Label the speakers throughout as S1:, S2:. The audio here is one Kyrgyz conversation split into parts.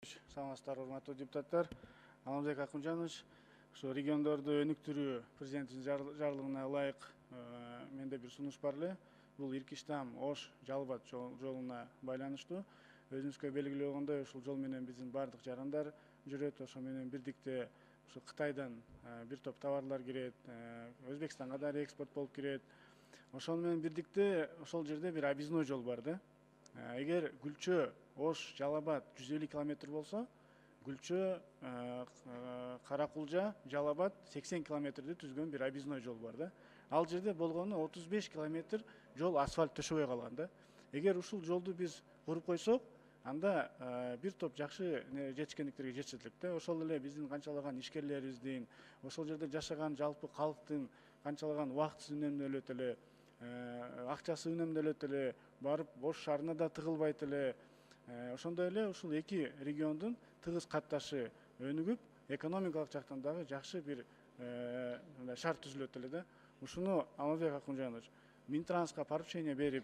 S1: Саламатсыздар, урматтуу депутаттар. Алмазбек Акунжанович, ошо региондорду өнүктүрүү президенттин жарлыгына ылайык менде бир сунуш бар эле. Бул Иркиштам Ош Жалбат жолуна байланыштуу. Өзүңүзгө белгилүү болгондой, ушул жол менен биздин бардык жарандар жүрөт. Ошо менен бирдикте ушу Кытайдан бир топ товарлар кирет, Өзбекстанга да экспорт болуп кирет. Ошол менен бирдикте ошол жерде бир объездной жол бар да. Эгер Гүлчө Ош Жалал Абад 150 километр болсо, Гүлчө Каракулжа Жалал Абад 80 километрди түзгөн бир объездной жол бар да. Ал жерде болгону 35 километр жол асфальт төшөбөй калган да. Эгер ушул жолду биз куруп койсок, анда бир топ жакшы жетишкендиктерге жетишет элек да. Ошол эле биздин канчалаган ишкерлерибиздин, ошол жерде жашаган жалпы калктын канчалаган убактысы үнөмдөлөт эле, акчасы үнөмдөлөт эле, барып Ош шаарына да тыгылбайт эле. Ошондой эле ушул эки региондун тыгыз катташы өнүгүп, экономикалык жактан дагы жакшы бир шарт түзүлөт эле да. Ушуну Алмазбек Акунжанович Минтранска поручение берип,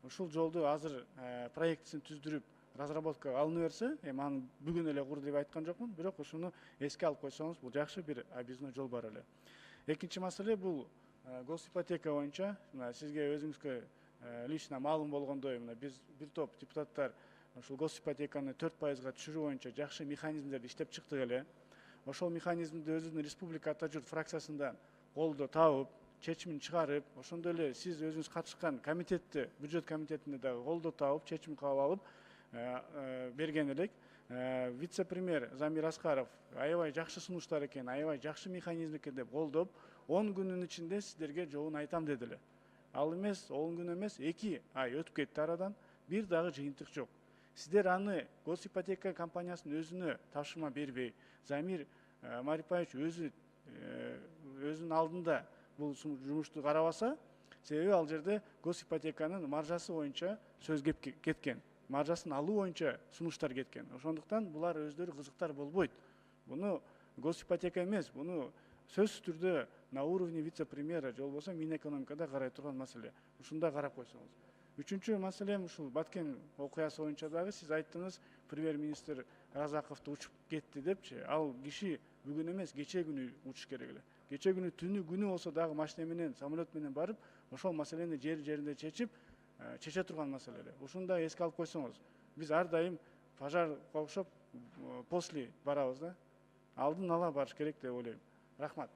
S1: ушул жолду азыр проектисин түздүрүп, разработкага алынып берсе, эми аны бүгүн эле кур деп айткан жокмун, бирок ушуну эске алып койсоңуз, бул жакшы бир объездной жол бар эле. Экинчи маселе бул госипотека боюнча, сизге өзүңүзгө лично маалым болгондой, биз бир топ депутаттар ушул госипотеканы 4%га түшүрүү боюнча жакшы механизмдерди иштеп чыктык эле. Ошол механизмди өзүбүздүн республика ата журт фракциясында колдо табып, чечимин чыгарып, ошондой эле сиз өзүңүз катышкан комитетте, бюджет комитетинде дагы колдо табып, чечим кабыл алып берген элек. Вице-премьер Замир Аскаров аябай жакшы сунуштар экен, аябай жакшы механизм экен деп колдоп, 10 күнүн ичинде сиздерге жообун айтам деди эле. Ал эмес, 10 күн эмес, 2 ай өтүп кетти арадан, бир дагы жыйынтык жок. Сиздер аны госипотека компаниясынын өзүнө тапшырма бербей, Замир Марипаевич өзүнүн алдында бул жумушту карабаса, себеби ал жерде госипотеканын маржасы боюнча сөз кеткен. Маржасын алуу боюнча сунуштар кеткен. Ошондуктан булар өздөрү кызыктар болбойт. Буну госипотека эмес, буну сөзсүз түрдө на уровне вице-премьера же болбосо Минэкономикада карай турган маселе. Ушунда карап койсоңуз. Үчүнчү маселем ушул Баткен окуясы боюнча дагы сиз айттыңыз, премьер-министр Разаковду учуп кетти депчи. Ал киши бүгүн эмес, кечээ күнү учуш керек эле. Кечээ күнү түнү күнү болсо дагы машина менен, самолет менен барып, ошол маселени жеринде чече турган маселе эле. Ушуну да эске алып койсоңуз, биз ар дайым пожарга окшоп после барабыз да. Алдын ала барыш керек деп ойлойм. Рахмат.